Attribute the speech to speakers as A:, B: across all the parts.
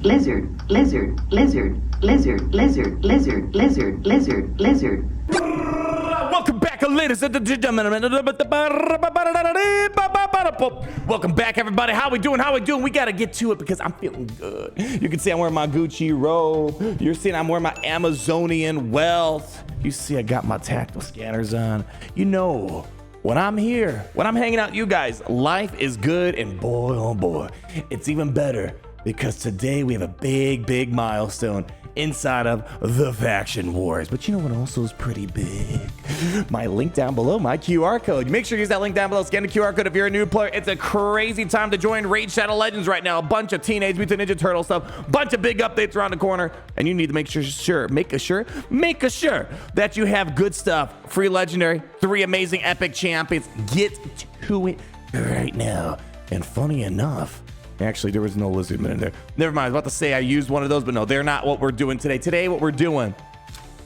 A: lizard, lizard, lizard, lizard, lizard, lizard, lizard, lizard, lizard.
B: Welcome back, ladies and gentlemen. Welcome back, everybody. How we doing? We gotta get to it because I'm feeling good. You can see I'm wearing my Gucci robe. You're seeing I'm wearing my Amazonian wealth. You see I got my tactile scanners on. You know, when I'm here, when I'm hanging out with you guys, life is good, and boy, oh boy, it's even better because today we have a big milestone inside of the Faction Wars. But you know what also is pretty big? My link down below, my QR code. Make sure you use that link down below. Scan the QR code if you're a new player. It's a crazy time to join Raid Shadow Legends right now. A bunch of Teenage Mutant Ninja Turtle stuff, bunch of big updates around the corner, and you need to make sure that you have good stuff. Free legendary, 3 amazing epic champions. Get to it right now. And funny enough, actually, there was no Lizardmen in there. Never mind, I was about to say I used one of those, but no, they're not what we're doing today. Today, what we're doing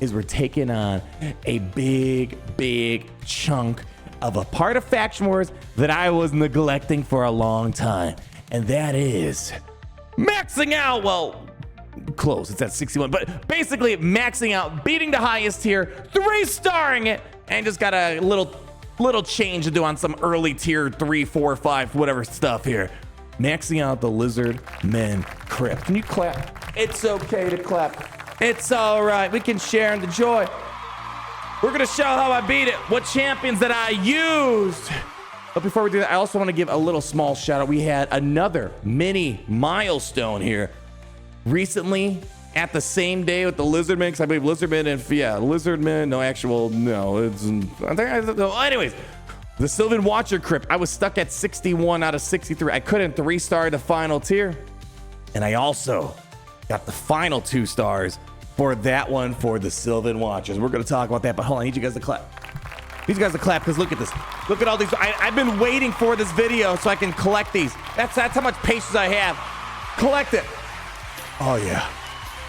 B: is we're taking on a big chunk of a part of Faction Wars that I was neglecting for a long time. And that is maxing out, well, close, it's at 61, but basically maxing out, beating the highest tier, 3-starring it, and just got a little change to do on some early tier 3, 4, 5, whatever stuff here. Maxing out the Lizardmen crypt. Can you clap? It's okay to clap. It's all right. We can share in the joy. We're going to show how I beat it, what champions that I used. But before we do that, I also want to give a little small shout out. We had another mini milestone here recently at the same day with the Lizardmen, because I believe Lizardmen and, Lizardmen, anyways. The Sylvan Watcher crypt, I was stuck at 61 out of 63. I couldn't 3-star the final tier. And I also got the final 2 stars for that one for the Sylvan Watchers. We're going to talk about that, but hold on, I need you guys to clap. These guys to clap, because look at this. Look at all these. I've been waiting for this video so I can collect these. That's how much patience I have. Collect it. Oh, yeah.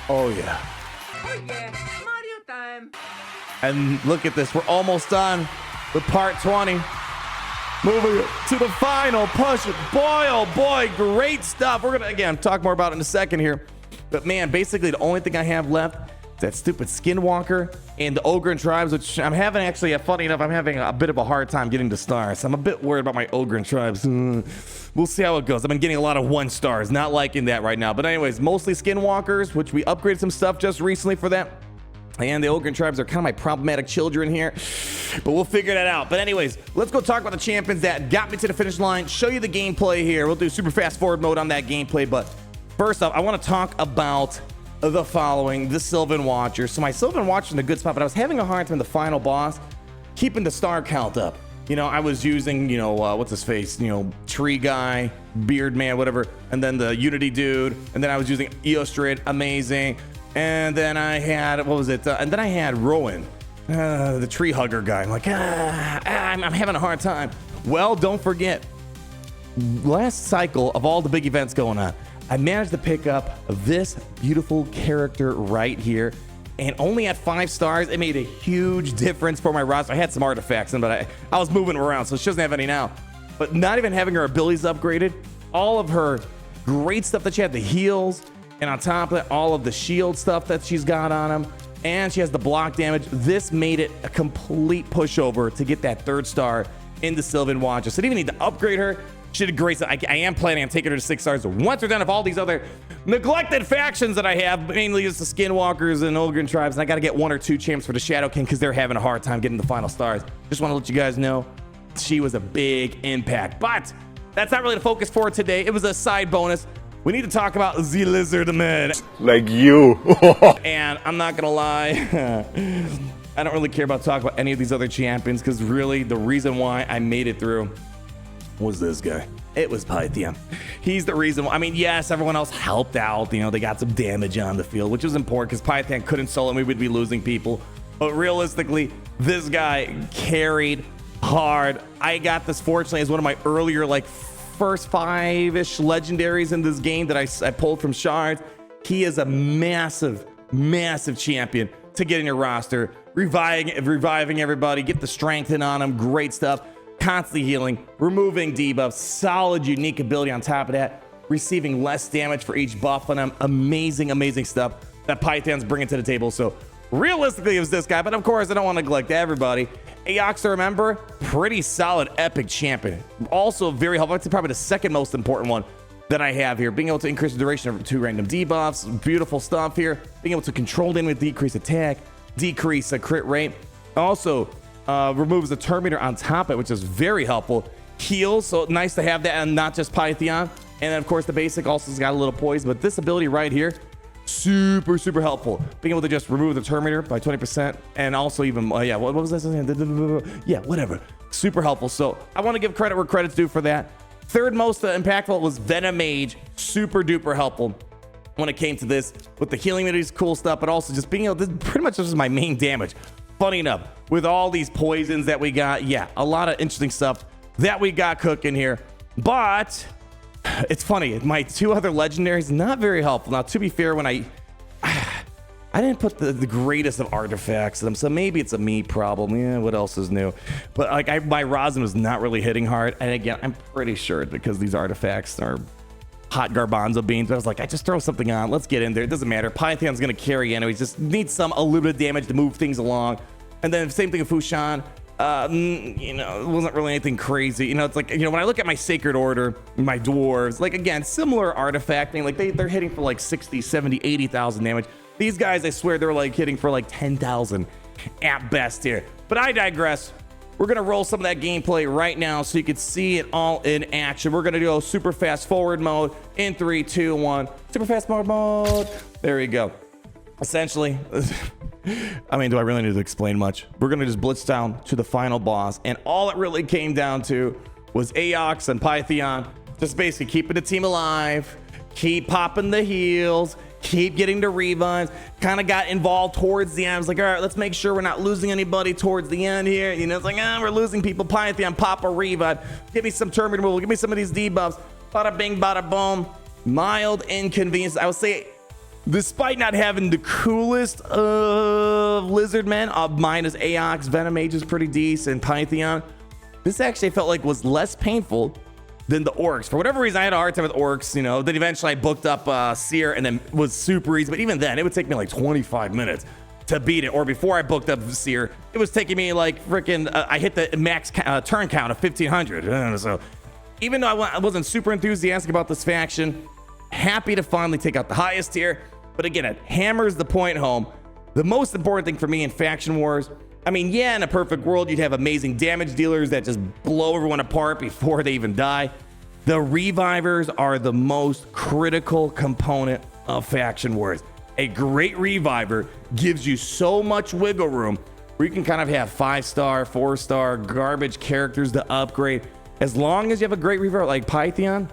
B: Oh, yeah.
C: Oh, yeah. Mario time.
B: And look at this. We're almost done with part 20. Moving to the final push. Boy, oh boy, great stuff. We're going to, again, talk more about it in a second here. But man, basically the only thing I have left is that stupid Skinwalker and the Ogre and Tribes, which I'm having actually, funny enough, I'm having a bit of a hard time getting to stars. I'm a bit worried about my Ogre and Tribes. We'll see how it goes. I've been getting a lot of 1 stars, not liking that right now. But anyways, mostly Skinwalkers, which we upgraded some stuff just recently for that. And the Ogre and Tribes are kind of my problematic children here, but we'll figure that out. But anyways, let's go talk about the champions that got me to the finish line, show you the gameplay here. We'll do super fast forward mode on that gameplay, but first off, I want to talk about the following, the Sylvan Watchers. So my Sylvan Watchers in a good spot, but I was having a hard time, the final boss, keeping the star count up. You know, I was using, what's his face, tree guy, beard man, whatever, and then the Unity dude, and then I was using Eostrid, amazing. And then I had, and then I had Rowan, the tree hugger guy. I'm like, I'm having a hard time. Well, don't forget, last cycle of all the big events going on, I managed to pick up this beautiful character right here. And only at 5 stars, it made a huge difference for my roster. I had some artifacts in, but I was moving around, so she doesn't have any now. But not even having her abilities upgraded, all of her great stuff that she had, the heals, and on top of that, all of the shield stuff that she's got on him, and she has the block damage. This made it a complete pushover to get that 3rd star in the Sylvan Watchers. So I didn't even need to upgrade her. She did great. I am planning on taking her to 6 stars once we're done with all these other neglected factions that I have, mainly just the Skinwalkers and Ogre and Tribes. And I got to get 1 or 2 champs for the Shadow King because they're having a hard time getting the final stars. Just want to let you guys know she was a big impact. But that's not really the focus for today. It was a side bonus. We need to talk about the Lizardmen.
D: Like you.
B: And I'm not gonna lie, I don't really care about talking about any of these other champions because really the reason why I made it through was this guy. It was Pythium. He's the reason why. I mean, yes, everyone else helped out. They got some damage on the field, which was important because Pythium couldn't solo and we would be losing people. But realistically, this guy carried hard. I got this fortunately as one of my earlier first 5-ish legendaries in this game that I pulled from shards. He is a massive champion to get in your roster, reviving everybody, get the strength in on him, great stuff, constantly healing, removing debuffs, solid unique ability on top of that. receiving less damage for each buff on them. Amazing, amazing stuff that Python's bringing to the table. So realistically, it was this guy, but of course, I don't want to neglect everybody. Aox, to remember, pretty solid epic champion. Also very helpful. It's probably the second most important one that I have here. Being able to increase the duration of 2 random debuffs. Beautiful stuff here. Being able to control them with decrease attack, decrease a crit rate. Also removes the Terminator on top of it, which is very helpful. Heals, so nice to have that, and not just Python. And then, of course, the basic also has got a little poison, but this ability right here, super, super helpful. Being able to just remove the Terminator by 20%, and also even, yeah, what was this? Yeah, whatever. Super helpful. So I want to give credit where credit's due for that. Third most impactful was Venom Mage. Super duper helpful when it came to this, with the healing abilities, cool stuff, but also just being able, this pretty much this is my main damage. Funny enough, with all these poisons that we got, yeah, a lot of interesting stuff that we got cooking here. But it's funny, my 2 other legendaries, not very helpful. Now, to be fair, when I didn't put the greatest of artifacts in them, so maybe it's a me problem. Yeah, what else is new? But like, my rosin was not really hitting hard. And again, I'm pretty sure because these artifacts are hot garbanzo beans. But I was like, I just throw something on. Let's get in there. It doesn't matter. Python's going to carry anyways. Just needs a little bit of damage to move things along. And then same thing with Fushan. You know, it wasn't really anything crazy. You know, it's like, you know, when I look at my Sacred Order, my dwarves, like, again, similar artifacting, like they're hitting for like 60, 70, 80,000 damage. These guys, I swear, they're like hitting for like 10,000 at best here. But I digress. We're going to roll some of that gameplay right now so you can see it all in action. We're going to go super fast forward mode in 3, 2, 1. Super fast forward mode. There you go. Essentially, I mean, do I really need to explain much? We're going to just blitz down to the final boss. And all it really came down to was Aox and Python just basically keeping the team alive, keep popping the heals, keep getting the revives. Kind of got involved towards the end. I was like, all right, let's make sure we're not losing anybody towards the end here. You know, it's like, we're losing people. Python, pop a revive. Give me some Terminator removal. Give me some of these debuffs. Bada bing, bada boom. Mild inconvenience. I would say, despite not having the coolest of Lizardmen, mine is Aox, Venom Mage is pretty decent, Python. This actually felt like was less painful than the orcs. For whatever reason, I had a hard time with orcs, you know. Then eventually I booked up Seer and then was super easy. But even then, it would take me like 25 minutes to beat it. Or before I booked up Seer, it was taking me like freaking, I hit the max turn count of 1,500. So even though I wasn't super enthusiastic about this faction, happy to finally take out the highest tier. But again, it hammers the point home. The most important thing for me in faction wars, I mean, yeah, in a perfect world, you'd have amazing damage dealers that just blow everyone apart before they even die. The revivers are the most critical component of faction wars. A great reviver gives you so much wiggle room where you can kind of have 5-star, 4-star garbage characters to upgrade. As long as you have a great reviver like Python,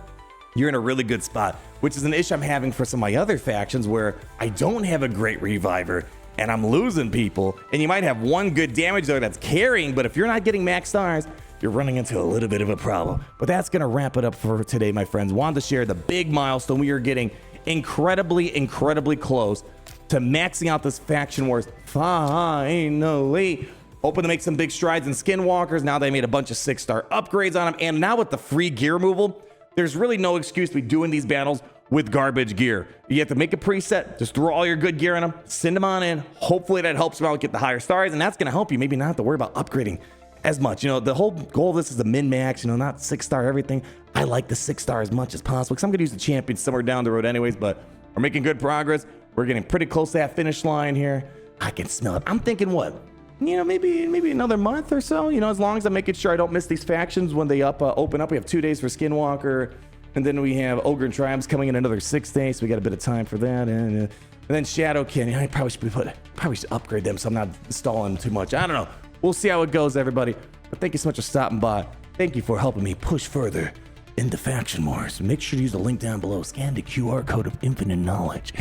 B: you're in a really good spot, which is an issue I'm having for some of my other factions where I don't have a great reviver and I'm losing people. And you might have one good damage though that's carrying, but if you're not getting max stars, you're running into a little bit of a problem. But that's going to wrap it up for today, my friends. Wanted to share the big milestone. We are getting incredibly, incredibly close to maxing out this faction wars finally. Hoping to make some big strides in Skinwalkers. Now they made a bunch of 6-star upgrades on them. And now with the free gear removal, there's really no excuse to be doing these battles with garbage gear. You have to make a preset, just throw all your good gear in them, send them on in. Hopefully that helps them out get the higher stars, and that's going to help you maybe not have to worry about upgrading as much. You know, the whole goal of this is the min-max, you know, not 6-star everything. I like the 6-star as much as possible because I'm going to use the champion somewhere down the road anyways, but we're making good progress. We're getting pretty close to that finish line here. I can smell it. I'm thinking what? You know, maybe another month or so, you know, as long as I'm making sure I don't miss these factions when they open up. We have 2 days for Skinwalker, and then we have Ogre and Tribes coming in another 6 days, so we got a bit of time for that. And then Shadowkin, I probably should upgrade them so I'm not stalling too much. I don't know. We'll see how it goes, everybody. But thank you so much for stopping by. Thank you for helping me push further into faction wars. Make sure to use the link down below. Scan the QR code of infinite knowledge.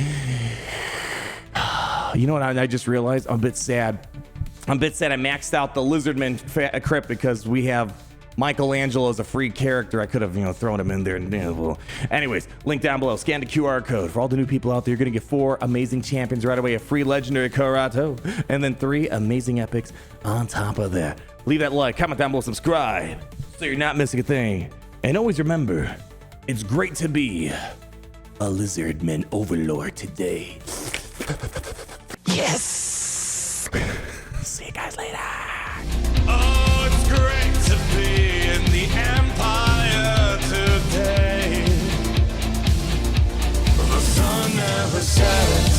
B: You know what I just realized? I'm a bit sad. I maxed out the Lizardmen crypt because we have Michelangelo as a free character. I could have, you know, thrown him in there. And, well. Anyways, link down below. Scan the QR code. For all the new people out there, you're going to get 4 amazing champions right away. A free legendary Karato. And then 3 amazing epics on top of that. Leave that like, comment down below, subscribe so you're not missing a thing. And always remember, It's great to be a Lizardmen overlord today. Yes! See you guys later. Oh, it's great to be in the Empire today. The sun never sets.